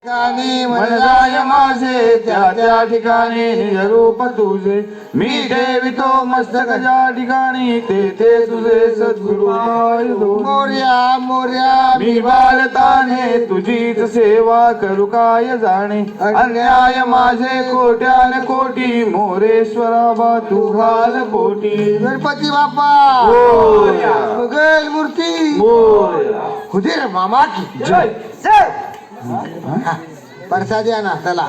ठिकाणी मन जाय माझे त्या त्या ठिकाणी निज रूप तुझे मी ठेवितो मस्तक ज्या ठिकाणी ते तुझे सद्गुरु मोर्या मोर्या मी बालताने तुझीच सेवा करू काय जाणे अन्याय माझे कोट्यान कोटी मोरेश्वरा बा तू घाल पोटी गणपती बाप्पा मंगल मूर्ती हुदीर मामा की जय प्रसाद या ना चला.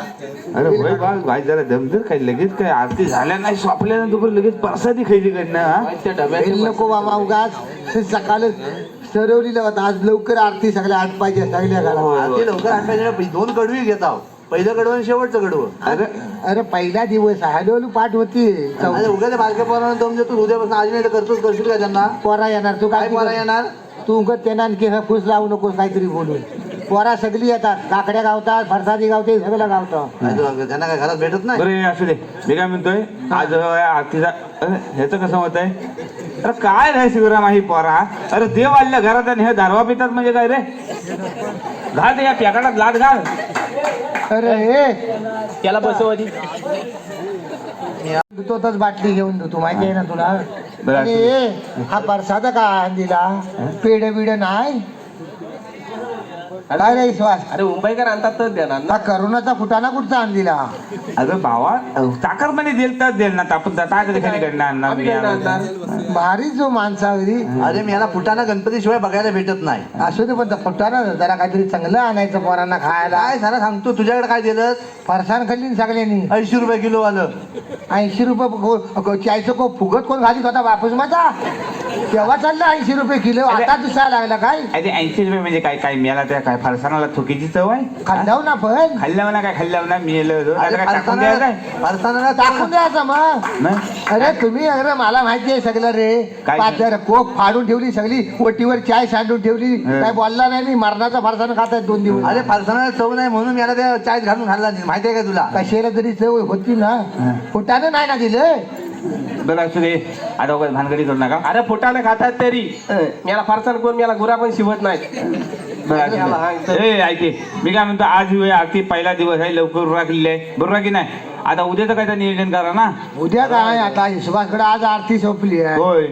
अरे होय बाळ भाई जरा दमदर काय लगेच काय आरती झाल्या नाही स्वापल्यानंतर लगेच प्रसादी खायची कडनं नको बाबा उगाच सकाळ सरवलीला होता आज लवकर आरती सगळ्या आठ पाहिजे सगळ्या घरात आरती लवकर आठ पाहिजे. दोन कडवी घेत आहो, पहिलं कडवं आणि शेवटचं कडवं. अरे अरे पहिला दिवस हळूहळू पाठ होती उद्या बारक्या पोरांना दम देतो उद्यापासून आज नाही तर करतोच का त्यांना पोरा येणार तू काय पोरा येणार तू उगत त्यांना आणखी फूस लावू नकोस काहीतरी बोलून पोरा सगळी येतात काकड्या गावतात फरसादी गावते सगळं गावतं त्यांना काय घरात भेटत नाही. बरं असू दे मी काय म्हणतोय आज आरतीचा ह्याचं कसं होत आहे. अरे काय रे शिवराम ही पोरा अरे देव आल्या घरात आणि हे दारवा पितात म्हणजे काय रे घाल ते या प्याकाडात लाट घाल. अरे हे त्याला बसवायची तोच बाटली घेऊन तू माहिती आहे ना तुला. बरं. अरे हा प्रसाद का दिला पेढ बिड नाही काय रे विश्वास अरे मुंबईकर आणतात तर देणार ना. हा करोनाचा फुटाणा कुठचा आण दिला अगं भावा चाकरपणे देईल तर देईल ना आपण टाकले खाली आम्ही काय कडनं भारी जो माणसावरी अरे मी याला फुटाणा गणपती शिवाय बघायला भेटत नाही. असू दे पण फुटाणा जरा काहीतरी चांगलं आणायचं पोरांना खायला. काय सारा सांगतो तुझ्याकडे काय दिलं फरसाण खाल्ली सगळ्यांनी 80 रुपये किलो आलं. 80 रुपये चायचं को फुगत कोण घालीत होता बापूस माझा तेव्हा चाललं 80 रुपये किलो आता दिसायला लागला काय 80 रुपये म्हणजे काय काय मिळाला त्या काय फरसाणाला थुकीची चव आहे खाल्ल्यावर ना पण खाल्ल्यावर ना काय खाल्ल्यावर ना मिळेल टाकून द्यायचं फरसाणाला टाकून द्यायचं मग नाही अरे तुम्ही अरे मला माहिती आहे सगळं रे काय? पात्र कोक फाडून ठेवली सगळी ओटीवर चाय सांडून ठेवली काय बोलला नाही मी मरणाचा फरसाण खात आहे 2 दिवस. अरे फरसाणाला चव नाही म्हणून याला त्या चायत घालून खाल्ला नाही. माहिती आहे का तुला कशाला तरी चव होती ना फुटाने नाही ना दिलं. बरं असू दे आता उगाच भानगडी करू नका. अरे फुटाने खातात तरी मला फारसाण कोण मला गुरा पण शिवत नाहीत. बरं असू दे. ए ऐके मी काय म्हणतो आज वेळ आरती पहिला दिवस आहे लवकर उरकलेली आहे बरोबर की नाही. आता उद्याचं काय नियोजन करा ना. उद्या काय आता विश्वासकडे आज आरती सोपली आहे होय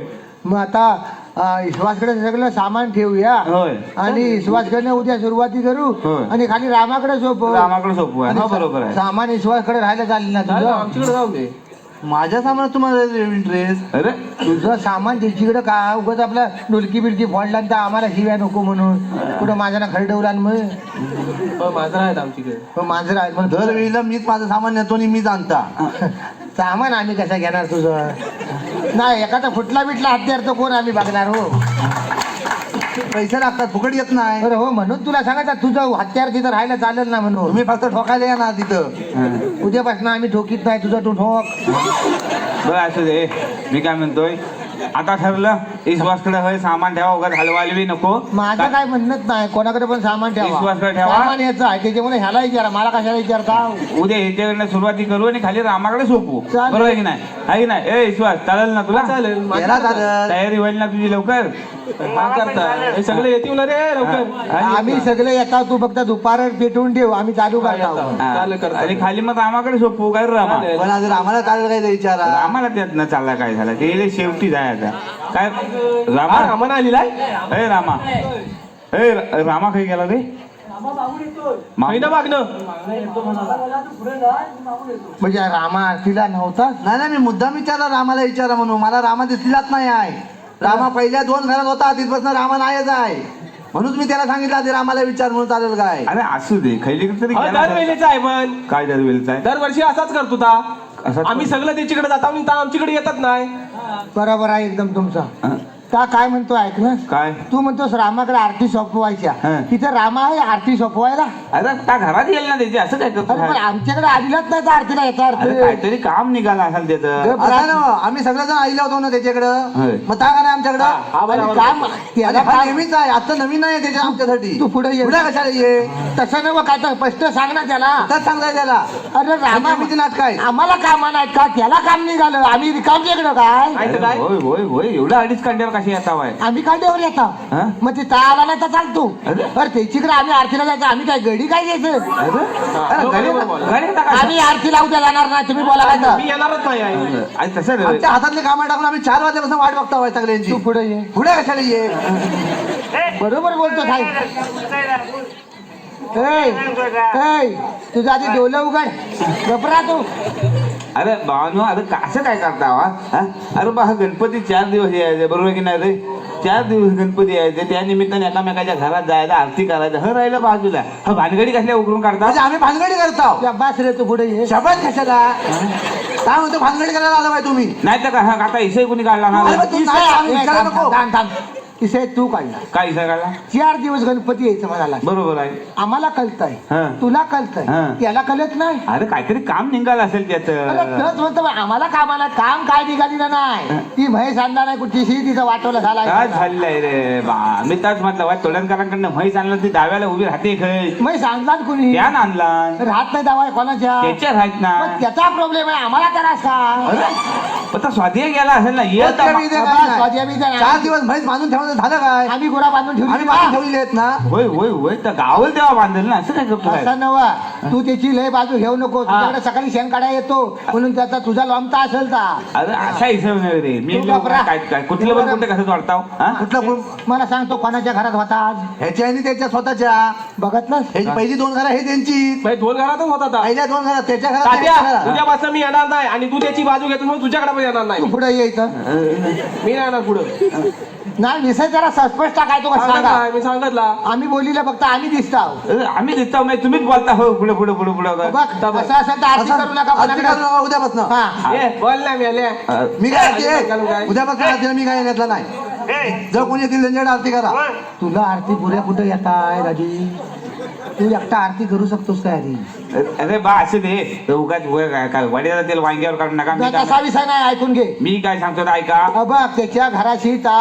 मग आता विश्वासकडे सगळं सामान ठेवूया होय आणि विश्वासकडे उद्या सुरुवाती करू होय. आणि खाली रामाकडे सोपवू रामाकडे सोपू आहे. हो, बरोबर आहे. सामान विश्वासकडे राहायला चालेल ना तुझं आमच्याकडे जाऊ दे. माझ्या सामानात तुम्हाला इंटरेस्ट. अरे तुझं सामान त्याच्याकडे का उगाच आपला डुलकी बिडकी फोडला तर आम्हाला शिव्या नको म्हणून कुठं माझ्या खरडवला मग माझं आहेत आमच्याकडे. मांजर आहेत म्हणून दर वेळेला मीच माझं सामान नेतो आणि मीच आणता. सामान आम्ही कसं घेणार तुझं नाही एखादा फुटला बिटला हत्यार तर कोण आम्ही बघणार हो. पैसे लागतात फुकट येत नाही. बरं हो म्हणून तुला सांगायचं तुझं हत्यार तिथं राहायला चालेल ना म्हणून तुम्ही फक्त ठोकायला या ना तिथं. उद्यापासून आम्ही ठोकीत नाही तुझं तू ठोक. बरं असू दे मी काय म्हणतोय आता ठरलं विश्वासकडे होय सामान ठेवा उगाच हलवायला नको. माझं काय म्हणत नाही कोणाकडे पण सामान ठेवा विश्वासकडे ठेवा. सामान याचं आहे त्याच्यामुळे ह्याला विचारा मला कशाला विचारता. उद्या ह्याच्याकडनं सुरुवाती करू आणि खाली रामाकडे सोपू चालेल. बरोबर आहे की नाही आहे की नाही. ए विश्वास चालेल ना तुला चालेल याला चालेल. तयारी होईल ना तुझी लवकर. काय करता हे सगळे येतील ना रे लवकर. आम्ही सगळे येतात तू फक्त दुपार पेटवून ठेव आम्ही चालू करतो. चालेल करता. आणि खाली मग रामाकडे सोपू काय रे रामा पण आज आम्हाला काय काय विचारा. आम्हाला त्यातनं चालला काय झालं ते शेवटी जायचं काय रामा आम्हाला आलेला आहे ए रामा ए रामा काही गेला रे महिना मागणं. म्हणजे रामा आरतीला नव्हता नाही नाही मी मुद्दाम विचारला रामाला विचारा म्हणून. मला रामा दिसलाच नाही आहे. रामा पहिल्या 2 घरात होता तिथपासून रामा नाहीच आहे म्हणून मी त्याला सांगितलं आधी रामाला विचार म्हणून चालेल काय. अरे असू दे खैली तरी गेला. दरवेळेचा आहे पण काय दरवेळेचा आहे दरवर्षी असाच करतो ता. असाच आम्ही सगळं त्याच्याकडे जातो आणि आमच्याकडे येतात नाही. बरोबर आहे एकदम तुमचा. हं? का काय म्हणतो ऐक ना काय तू म्हणतोस रामाकडे आरती सोपवायच्या हं. तिथे रामा आहे आरती सोपवायला. अरे त्या घरात येईल ना त्याची असं काय करतो अरे पण आमच्याकडे आलेलाच नाही तर आरतीला येता अरे काहीतरी काम निघालं असेल त्याचं. असं ना आम्ही सगळेजण आईला होतो ना त्याच्याकडं होय. मग ता का नाही आमच्याकडं. काम त्याला हा काय नेहमीच आहे आता नवीन नाही त्याच्या आमच्यासाठी. तू पुढे ये. पुढे कशाला ये तसं नव काय तर स्पष्ट सांग ना त्याला. तर सांगताय त्याला अरे रामा नेहमीची नाटक आहे. आम्हाला काम नाहीत का त्याला काम निघालं आम्ही रिकामच्याकडं काय. माहिती काय होय होय होय एवढं 2.5 कांड्यावर कशी येता वय आम्ही काय देवर येतो हा? मग ते आला नाही तर चालतो अरे? अरे त्याच्याकडे आम्ही आरतीला जायचं आम्ही काय गडी काय द्यायचं घरी येता का आम्ही आरती लावूया जाणार नाही तुम्ही बोला काय तर. मी येणारच नाही आहे. आणि तसं रे. आमच्या हातातले कामं टाकून आम्ही 4 वाजल्यापासून वाट बघता होय सगळ्यांची. तू पुढे ये पुढे कशाला ये? बरोबर बोलतो काय तुझं आधी डोलं उघड गपरा तू अरे भावानो अरे असं काय करता हा? अरे बा हा गणपती 4 दिवस यायचे बरोबर की नाही रे 4 दिवस गणपती यायचे त्या निमित्ताने एकामेकाच्या घरात जायचं आरती करायचं ह राहिलं बाजूला हा भानगडी कसल्या उकरून काढता म्हणजे आम्ही भानगडी करतो. या बस रे तू पुढे ये शपथ कशाला? काय म्हणतो भानगडी करायला आला बाय तुम्ही? नाही तर का हा आता इसे कोणी काढला अरे ना बा, तू नाही, आम्ही विचारायला नको. इसे तू काढला काय इसे काढला 4 दिवस गणपती यायचं म्हणाला बरोबर आहे आम्हाला कळतंय हा. तुला कळतंय हा. त्याला कळत नाही अरे काहीतरी काम निघालं असेल अरे त्याचं तोच म्हणतो बा, आम्हाला कामाला काम काय निघालेलं नाही ती म्हैस आणला नाही कुठची तिचं वाटवलं काय झाला झालंय रे बा मी त्याच म्हटलं वाट तोडणकरांकडनं म्हैस आणलं ती डाव्याला उभी राहते खय म्हैस आणला ना कुणी त्यान आणला राहत नाही दावा कोणाच्या त्याच्या राहत ना मग त्याचा प्रॉब्लेम आहे आम्हाला त्रास का आता स्वाधीन गेला असेल ना येत स्वाध्याय बिध्याय बाबा, काय नाही. स्वाध्याय बिध्याय नाही. 4 दिवस म्हैस बांधून ठेवणं झालं काय? आम्ही गुरा बांधून आम्ही ठेवली बांधून बा. ठेवलेले आहेत ना. होय होय होय तर गावल तेव्हा बांधेल ना असं काय करतो काय? असं नवा तू त्याची लय बाजू घेऊ नको तुझ्याकडे सकाळी शेण काढा येतो म्हणून त्याचा तुझा लोमता असेल का अरे असा हिशोब नाही रे मी तू लोक घाबरा. काय काय कुठलं पण कुठे कसं वाटताव हा? कुठला कुण? मला सांगतो कोणाच्या घरात होता आज ह्याची आणि त्याच्या स्वतःच्या. बघितलं ह्याची पहिली 2 घरं हे त्यांची. बाई, 2 घरातच होता आता. पहिल्या 2 घरात त्याच्या घरात तात्या, त्याच्या घरात. तुझ्यापासून मी येणार नाही आणि तू त्याची बाजू घेतो म्हणून तुझ्याकडे पण येणार तू नाही. पुढे यायचं मी नाही येणार पुढं. नाही विषय जरा सस्पेस्ट टाकायचो का सांगा सांगा, मी सांगितला. आम्ही बोलीला फक्त आम्ही दिसतो अरे, आम्ही दिसताव नाही तुम्हीच बोलता हो पुढे पुढे पुढे पुढे बघ असं असेल तर आरती करू नका आरती कोणाकडे. करू नका उद्यापासून. हा ए, बोल ना मेल्या. मी काय आरती करू काय? उद्यापासून आरतीला मी काय येण्यातला नाही. जर कोणी येतील त्यांच्याकडे आरती करा. तुला आरती पुऱ्या कुठे येत आहे राजी तू एकटा आरती करू शकतोस काय आधी अरे बा असं दे उगाच काय वड्याला तेल वांग्यावर काढू नका मी तसा काय- विषय नाही ऐकून घे मी काय सांगतो ते ऐका बघ त्याच्या घराशी ता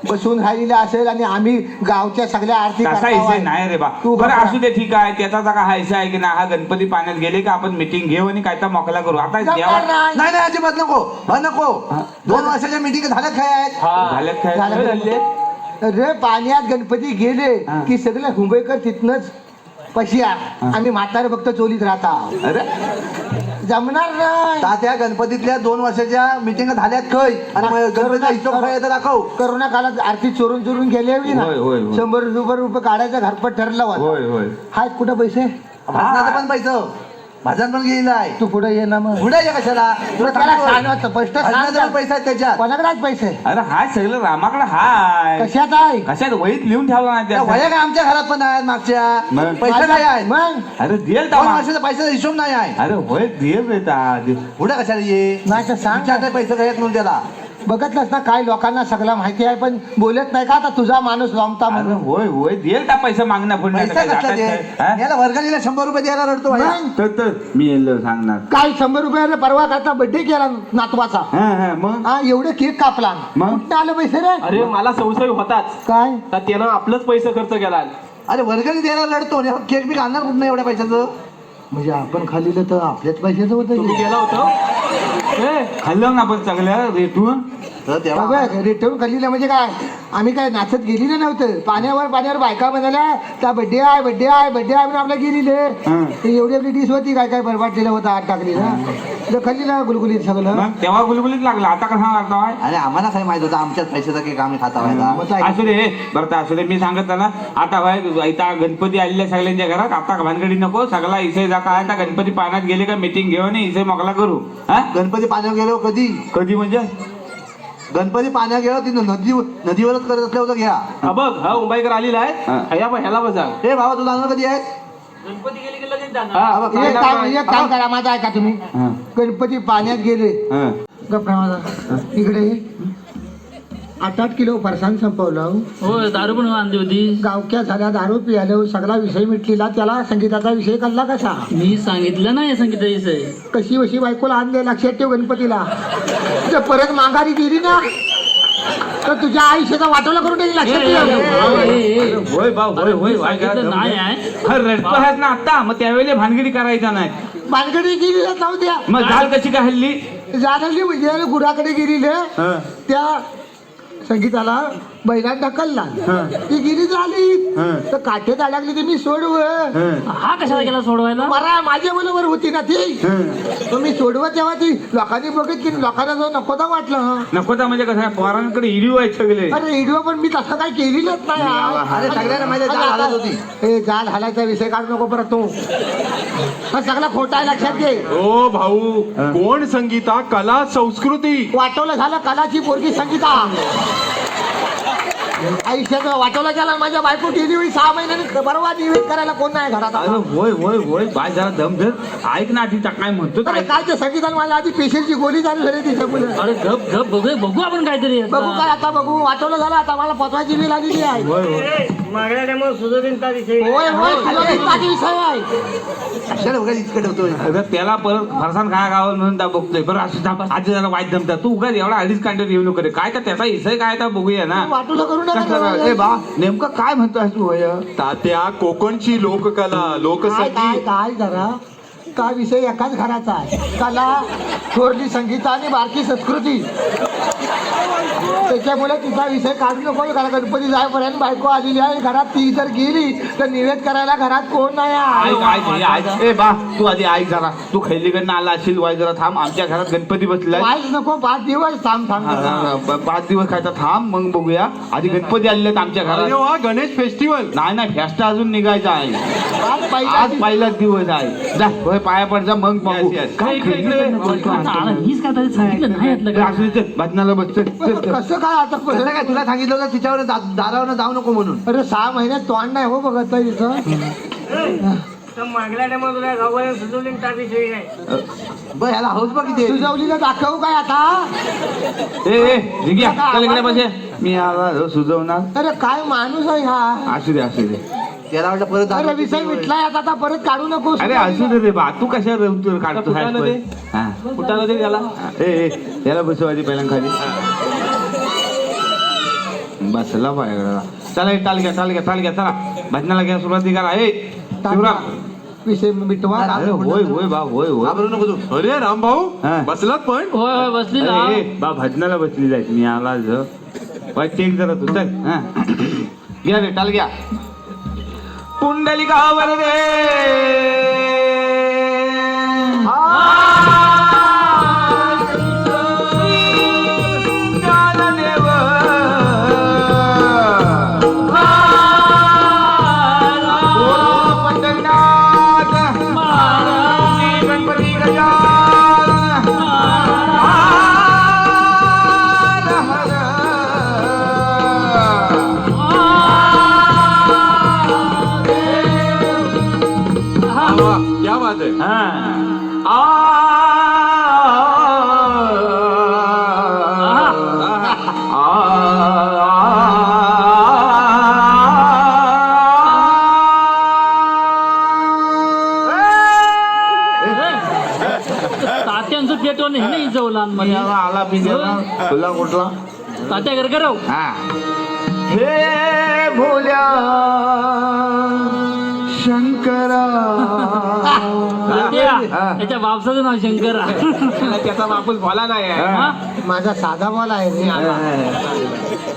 बसून राहिलेला असेल आणि आम्ही गावच्या सगळ्या आरती तसा करताव हिशोब आहे. नाही रे बा तू बरं घबरा. असू दे ठीक आहे त्याचा का हा हिस्सा आहे की ना हा गणपती पाण्यात गेले का आपण मिटिंग घेऊ आणि काय तर मोकला करू आता जमणार देवा नाही. नाही नाही अजिबात नको. हा नको. 2 वर्षाच्या मीटिंग झाल्या काय आहेत? झालं काय झालं. झाले. रे पाण्यात गणपती गेले हा. की सगळे हुंबईकर तिथनच पशिया आम्ही म्हातारे फक्त चोलीत राहता अरे जमणार नाही तात्या गणपतीतल्या 2 वर्षाच्या मीटिंग झाल्यात खय आणि मग गणपतीचा हिशोब काय येतं दाखव. करोना काळात आरती चोरून चोरून गेले होई ना होय, होय, होय. 100 रुपये काढायचं घरपट ठरलं होतं. होय होय हाय कुठं पैसे भजनाचं पण पैसे भजन पण गेलेलं आहे. तू पुढे ये ना मग पुढे ये कशाला? तुला त्याला सांगतोय. सांगत स्पष्ट भजनाचे पण सांग पैसे आहेत त्याच्यात. कोणाकडे आहेत पैसे अरे हाय सगळं रामाकडे हाय कशात आहे कशात वहीत लिहून ठेवला नाही त्या त्या वह्या काय आमच्या घरात पण आहेत मागच्या. मग? पैसे काय आहेत? मग अरे दिल 2 वर्षाचा पैशाचा हिशोब नाही आहे. अरे होय दिल रे ता पुढे कशाला ये? नाही तर सांग आमच्या हातात पैसे काय आहेत म्हणून त्याला. बघतलंस ना काय लोकांना सगळं माहिती आहे पण बोलत नाही का आता तुझा माणूस लांबता अरे म्हणून होय होय दिल ता पैसा मागणं पैसा कशाला दे? याला वर्गणीला 100 रुपये द्यायला रडतो भैया. मग तर मी येलो सांगणार काय 100 रुपयाने परवा करता बर्थडे केला नातवाचा हा मग हा एवढे केक कापला मग? कुठं आलं पैसे रे अरे मला संशय होताच काय तर त्यानं आपलंच पैसे खर्च केला. अरे वर्गणी द्यायला रडतो आणि केक बी घालणार कुठं एवढ्या पैशाचं. म्हणजे आपण खाल्लेलं तर आपल्याच पैशाचं तुम्ही होतं गेला होतो. ए, खाल्लं ना आपण चांगलं रेटून तर तेव्हा रिटर्न खाल्लेलं म्हणजे काय आम्ही काय नाचत गेलेलं नव्हतं पाण्यावर बायका म्हणाल्या त्या बड्डे आहे म्हणून आपल्या गेलेले हं. एवढी आपली डिश होती काय काय बरबाटलेलं होतं आत टाकलेलं खाल्लेलं गुलगुलीत सगळं मग तेव्हा गुलगुलीत लागला आता कसा लागता अरे आम्हाला काय माहित होतं आमच्याच पैशाचा केक आम्ही खाता व्हायला. मग काय? असू दे बरं तर असू दे मी सांगितलं ना आता भाई इथं गणपती आलेल्या सगळ्यांच्या घरात आता भानगडी नको सगळा इसे जा काय आता गणपती पाण्यात गेले का मीटिंग घेऊन इसे मोकला करू हा गणपती पाण्यावर गेलो कधी? कधी म्हणजे गणपती पाण्यावर गेलो ती नदीवरच करत असल्या होतं घ्या. हा बघ हा मुंबईकर आलेला आहे. हा. ह्याला पण सांग. ए भावा तुला जाणार कधी आहे? हा, बघ, काय काम आहे? एक काम करा माझा ऐका तुम्ही हं. गणपती पाण्यात गेले हं. गप्पा माझा इकडे 8-8 किलो फरसाण संपवलं होय दारू पण आणली होती. गावक्या झाल्या दारू पियालो सगळा विषय मिटलेला त्याला संगीताचा विषय कळला कसा मी सांगितलं नाही संगीता विषय. कशी वशी बायकोला आणले लक्षात ठेव गणपतीला जर परत माघारी गेली ना तर तुझ्या आयुष्याचा वाटोला करून टाकेल लक्षात ठेव होय भाऊ होय होय काय करा, सांगितलं नाही दम आहे. दे. हा, रडतो आहेस ना आता मग त्यावेळेला भानगडी करायचा नाही बानगडी गेलेल्या जाऊ द्या मग झाल कशी काय हल्ली जाणली म्हणजे गुराकडे गेलेले हं. त्या संगीताला बैलात ढकलला ती गिरी झाली तर काठ्यात अडकली ती मी सोडव हा कशाला गेला सोडवायला? मला माझ्या बरोबर होती ना ती तर मी सोडवत तेव्हा ती लोकांनी बघित की लोकांना जो नकोता वाटलं नकोता म्हणजे कसं पोरांकडे इडी व्हायचं सगळे. अरे व्हिडिओ पण मी तसं काही केलेलंच नाही अरे सगळ्यांना माहिती आहे, जाळ हालत होती. ए जाल हालायचा विषय काढू नको परत तो हा सगळा खोटा आहे लक्षात घे. ओ भाऊ कोण संगीता कला संस्कृती वाटवलं झालं कलाची पोरगी संगीता आयुष्याचं वाटवलं गेला माझ्या बायको डिलिव्हरी 6 महिन्याने बरोबर निवेद करायला कोण नाही घरात अरे आता. होय होय होय बाय जरा दम धर. ऐक ना आधी काय म्हणतो अरे काय ते संगीताला माझ्या आधी पेशंटची गोळी चालू झाली तिच्यामुळे अरे गप गप बघू आपण काहीतरी आता. बघू काय आता बघू वाटवलं झालं आता मला पचवायची वेळ आलेली आहे. होय होय होय होय सुधारिताचा विषय आहे. कशाला उगाच इतकं ठेवतोय? अगं त्याला परत फरसान खाया गावल म्हणून त्या बघतोय बरं असं आजी जरा वाईट जमता तू उगाच एवढा अडीच कांड्यात येऊ नको रे. काय तर त्याचा इसय काय तर बघूया ना. वाटवलं करू नका कसं जरा. ए बा नेमकं काय म्हणतोय तू होय? तात्या कोकणची लोककला काय लोकसंगीत काय जरा का विषय एकाच घराचा आहे. कला थोरली संगीता आणि बारकी संस्कृती त्याच्यामुळे तिचा विषय काढू नको. घरा गणपती जायपर्यंत बायको आलेली आहे घरात. ती जर गेली तर निवेद करायला घरात कोण नाही आहे. ऐक ए बा तू आधी ऐक जरा. तू खैलीकडनं आला असेल वाय जरा थांब. आमच्या घरात गणपती बसलाय. वाईट नको 5 दिवस थांब थांब 5 दिवस खायचा थांब मग बघूया. आधी गणपती आलेले आहेत आमच्या अरे घरात. वा गणेश फेस्टिवल नाही फेस्टा अजून निघायचा आहे. आज पहिलाच दिवस आहे. जा होय पाया पड जा मग बघू. Yes, yes. काय खैलीकडनं बोलतो आता हीच काय तरी सांगितलं नाही यातलं असं? काय. असू दे, भजनाला बस चल, चल, चल. कसं काय आता कसं काय तुला सांगितलं होतं तिच्यावर दारावर जाऊ नको म्हणून? अरे 6 महिन्यात तोंड नाही हो बघत आहे तिचं. बरं ह्याला हौस बघ किती आहे. सुजवलीला दाखवू काय आता? ए जिग्या चल इकडे बसे. मी आला सुजवणार. अरे काय माणूस आहे हा. असू दे असू दे. त्याला वाटलं परत अरे विषय मिटलाय आता परत काढू नको. अरे असू दे रे बा. तू कशा रवतूर काढतो कुठाला दे. हा. कुठाला दे त्याला. ए त्याला बसव आधी पहिल्या खाली. बसला पाहिजे. चला हे ताल घ्या चला भजनाला घ्या सुरुवाती करा. ए शिवराम. विषय मिटवा. अरे होय होय बा होय होय. घाबरू नको तू. अरे राम भाऊ हा. बसलात पण होय होय बसली ना. अरे बा भजनाला बसली जायची. मी आला चेक जरा तू चल. हा. घ्या रे टाल घ्या. पुंडलिकावर रे ज्ञानदेव पंढरीनाथ श्री गणपती गजानन क्या बात है. तात्यांचं पेटवून हे नाही जवळान मध्ये. आला पिजेला तुला कुठला तात्या घर कराव. हा. हे भोल्या शंकरा तात्या त्याच्या बापसाचं नाव शंकर. त्याचा बापूस भोला नाही आहे. हा? माझा साधा बॉल आहे रे.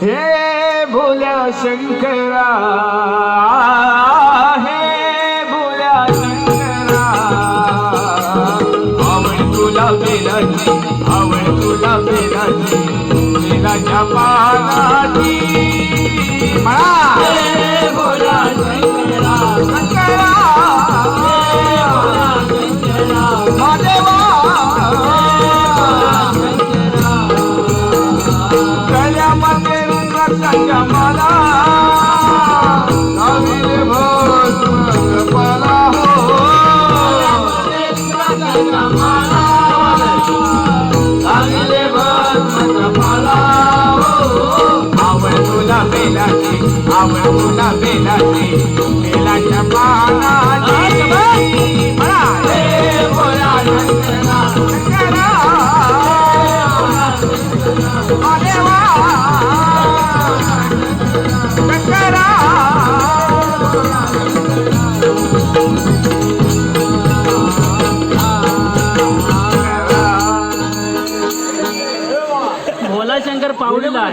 हे भोल्या शंकरा हे भोल्या शंकरा आवड तुला बेलाची आवड तुला बेलाची बेलाच्या पानाची म्हणा. हे भोल्या शंकरा शंकरा महादेवा गळ्यामध्ये रुद्राक्षाच्या माला लाविले भस्म कपाला हो. लाविले भस्म कपाला हो. आवड तुला बेलाची आवड तुला बेलाची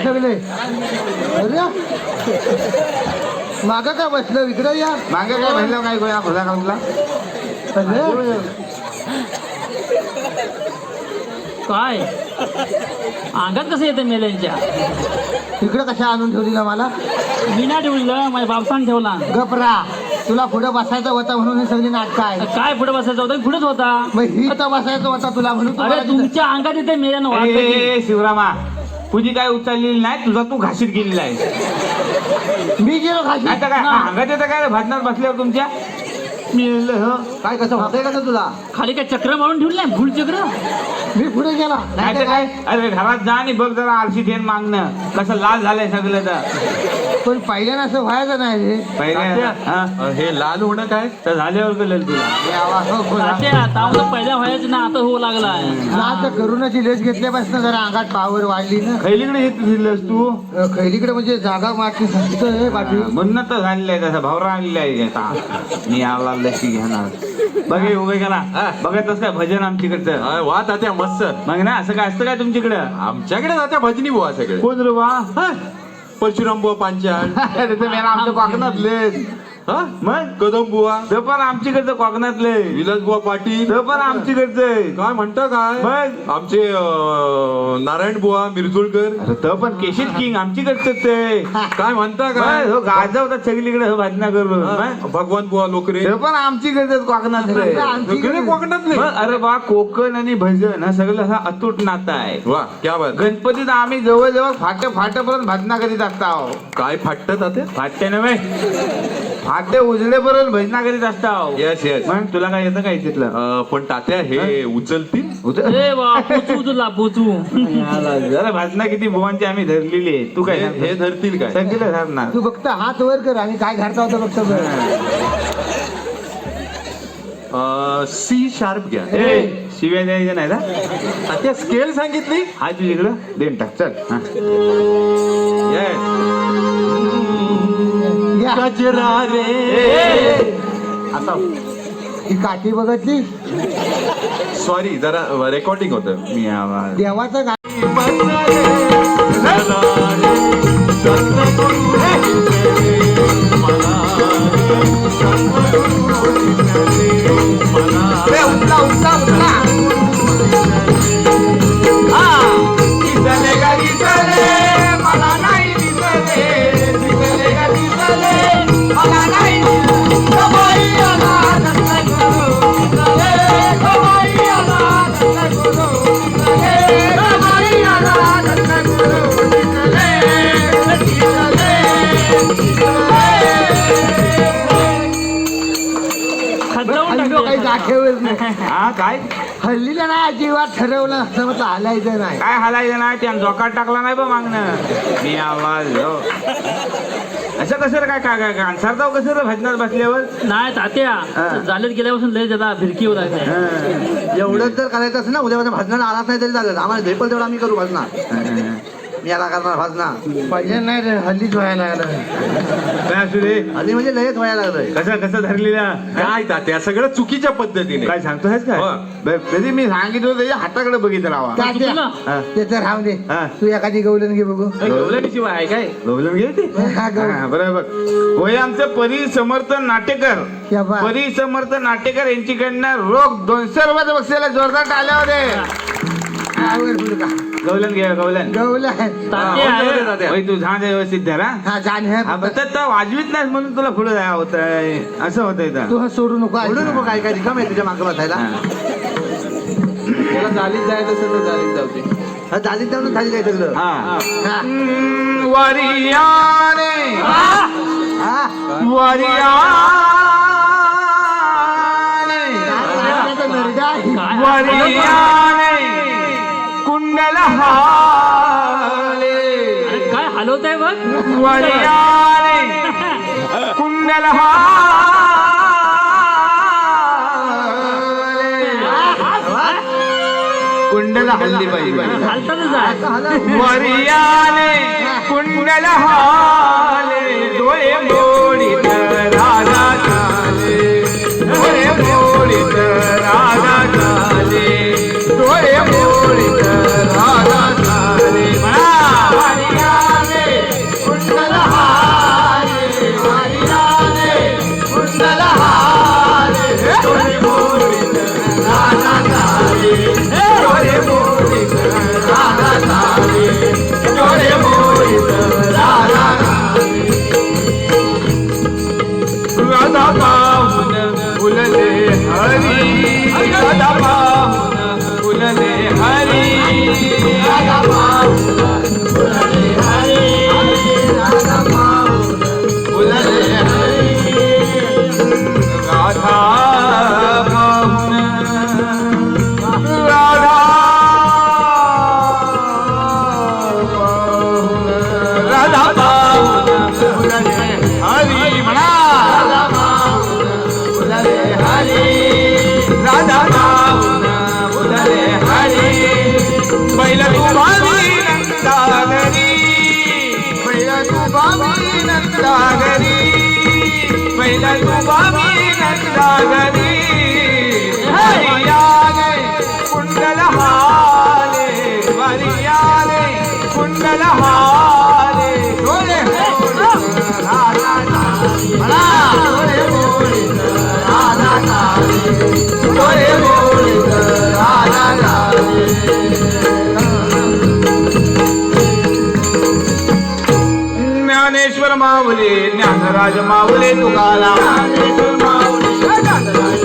सगळे अरे माग का बसलं इकडं या मागे काय म्हणलं काय गोळ्या खुला काउंटला अरे काय अंगात कसं येतं मेल्यांच्या इकडं कशा आणून ठेवलीला मला मी नाही ठेवलं माझ्या बापसाने ठेवला गपरा तुला पुढे बसायचं होता म्हणून ही सगळी नाटकं आहे काय पुढे बसायचं होतं पुढेच होता मग ही तर बसायचं होता तुला म्हणून अरे तुम्हाला तुमच्या अंगात येते मेल्यानं वाट ए शिवरामा तुझी काय उचललेली नाही तुझा तू घाशीत गेलेला आहे तिथं- मी गेलो खाशी आता काय अंगात येतं काय रे भाजनात बसल्यावर तुमच्या काय कसं होतंय कसं तुला खाली काय चक्र मारून ठेवलं नाही फुल चक्र मी पुढे गेला नाही तर काय अरे घरात जा आणि बघ जरा आरशी ठेन मागणं कसं लाल झालंय सगळं तर पण पहिल्यानं असं व्हायचं नाही रे पहिले हा? हे लाल होणं काय तर झाल्यावर कळेल तुला हे आवाज हो खोला. आता पहिल्या व्हायचं ना आता होऊ लागलाय ना तर करोनाची लस घेतल्यापासून जरा अंगात पावर वाढली ना खैलीकडे येत दिलंस तू खैलीकडे म्हणजे जागा मारती संस्था पाठी म्हणून तर झालेलं आहे तसं भावरा आणलेला आहे आता मी आला लशी घेणार बघे उभे गेला बघतच काय भजन आमच्याकडचं वा तात्या मस्त मग ना असं काय असतं काय तुमच्याकडं आमच्याकडे तात्या भजनी बुवा सगळे कोण रे बा परशुराम बुवा पांचाळ आमच्या कोकणातले हा मग कदम बुवा ते पण आमच्याकडचं कोकणातले विलास बुवा पाटील ते पण आमच्याकडचं काय म्हणता काय मग? आमचे नारायण बुवा मिरजुळकर अरे तो पण केशीत किंग आमच्याकडचंच आहे काय म्हणता मग काय हो गाजवतात सगळीकडे हो भाजना करून मग? भगवान बुवा लोकरे ते पण आमच्याकडचंच कोकणातले लोकरे कोकणातले मग अरे बा कोकण आणि भजन हा सगळं हा अतूट नातं आहे वा क्या बात गणपतीत आम्ही जवळजवळ फाट्यापर्यंत भजना करीत असतो काय फाटत तात्या फाट्या नव्हे फाटे उजळेपर्यंत भजना करीत असतो येस येस मग तुला काय येतं काय तिथलं पण तात्या हे उचलतील ए वा पोचू तुला पोचू जरा भाजना किती भुवांची आम्ही धरलेली आहे तू काय हे धरतील काय सगळं धरणार तू फक्त हात वर कर आणि काय घालता होता फक्त बघ. सी शार्प घ्या ए शिव्या द्यायच्या नाही ना तात्या स्केल सांगितली हा तुझ्याकडं देऊन टाक चल हा. घ्या. गजरा रे आता ही काठी बघितली सॉरी जरा रेकॉर्डिंग होतं मी आवाज देवाचं गा हल्लो काही दाखवच नाही हा काय हल्लीला नाही अजिबात ठरवलं असं म्हटलं हलायचं नाही काय हालायचं नाही त्यानं जोकाट टाकला नाही बा मागणं मी आवाज हो. असं कसं रे काय काय काय अन्सारताव कसं रे भजनात बसल्यावर नाही तात्या झालेत गेल्यापासून लय ज्यादा फिरकी होत आहे एवढंच जर करायचं असेल ना उद्यापासून भजनाला आलाच नाही तरी चालेल आम्हाला झेपल तेवढं आम्ही करू भजना मी याला करणार भजना पाहिजे नाही रे हल्लीच व्हायला लागलं काय असू दे आधी म्हणजे लयच व्हायला लागलंय कसं कसं धरलेला काय तात्या सगळं चुकीच्या पद्धतीने काय सांगतोयस काय हो. कधी मी सांगितलं होतं त्याच्या हाताकडे बघित राहावा तात्या, तुला? हा. ते तर राहू दे हा. तू एखादी गवलन घे बघू शिवाय आहे काय गवलन घे ते हा, गवलन. हा, बरोबर होय आमचे परी समर्थ नाटेकर क्या बात. परी समर्थ नाटेकर यांच्याकडनं रोख 200 रुपयाचं बक्षीला जोरदार टाळ्या होते आवड फुल का गवलन घे गवलन गवलन तात्या आहे. होय तू झाड व्यवस्थित धरा हा जाण हे हा पण तर वाजवीत नाही म्हणून तुला पुढे जाय होत असं होतंय तर तू हा सोडू नको बोलू नको काय काय रिकाम आहे तुझ्या मागं बसायला त्याला चालीत जायचं असेल तर चालीत जाऊ दे चालीत जाऊन खाली जायचं सगळं हा हा. वरियाने हा त्याचा नरडा आहे. वरियाने कुंडल हाले अरे काय हलवत आहे बघ वरियाने कुंडल कुंडल हल्ली पाहिजे हालतातच आहे वरियाने कुंडल हाले डोळे मोडीत राधा झाले डोळे मोडीत राधा झाले डोळे मोडीत राधा झाले म्हणा हरी राधा पाहून फुलले हरी राधा पाहून फुलले हरी राधा पाहून फुलले हरी राधा पाहून राधा पाहून फुलले हरी म्हणा राधा पाहून फुलले हरी राधा पाहून फुलले हरी बैल तू भावी नंदागरी बैल तू भावी नंदागरी बैल तू भावी नंदागरी हरियाले कुंडल हाले हरियाले कुंडल हाले डोळे ज्ञानेश्वर माऊली ज्ञानराज माऊली तुकाराम ज्ञानेश्वर माऊली ज्ञानराज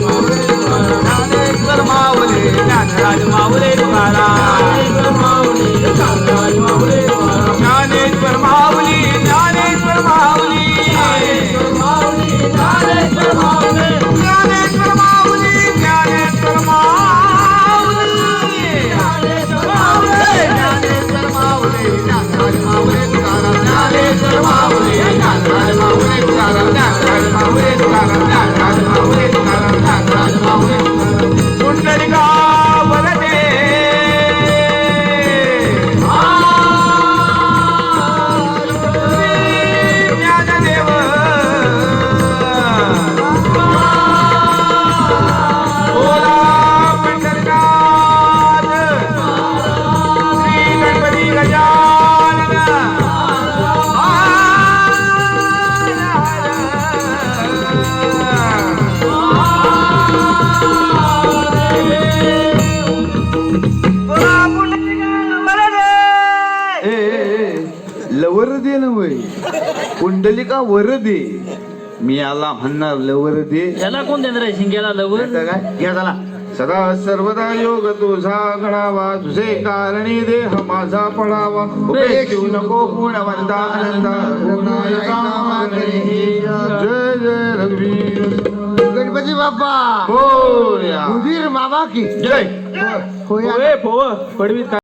माऊली तुकाराम ज्ञानेश्वर माऊली ज्ञानेश्वर माऊली ज्ञानेश्वर माऊली ज्ञानेश्वर माऊली ज्ञानेश्वर माऊली ज्ञानराज माऊली तुकाराम ज्ञानेश्वर माऊली ज्ञानराज माऊली तुकाराम ज्ञानराज माऊली तुकाराम ज्ञानराज माऊली तुकाराम ज्ञानराज माऊली कुंडलिका वरदे ज्ञानदेव भोला पंढरनाथ श्री गणपती गजानन लवर दे ना वय कुंडलिका वर दे मी याला म्हणणार लवर दे याला कोण देणार आहे शिंग्याला लवर काय घ्या झाला सदा सर्वदा योग तुझा गणावा तुझे कारणी देह माझा पडावा उपेक्षू नको पूर्णवंता आनंदा जय जय रघुवीर गणपती बाप्पा मोरया. सुधीर मामा की जय होया पडवीत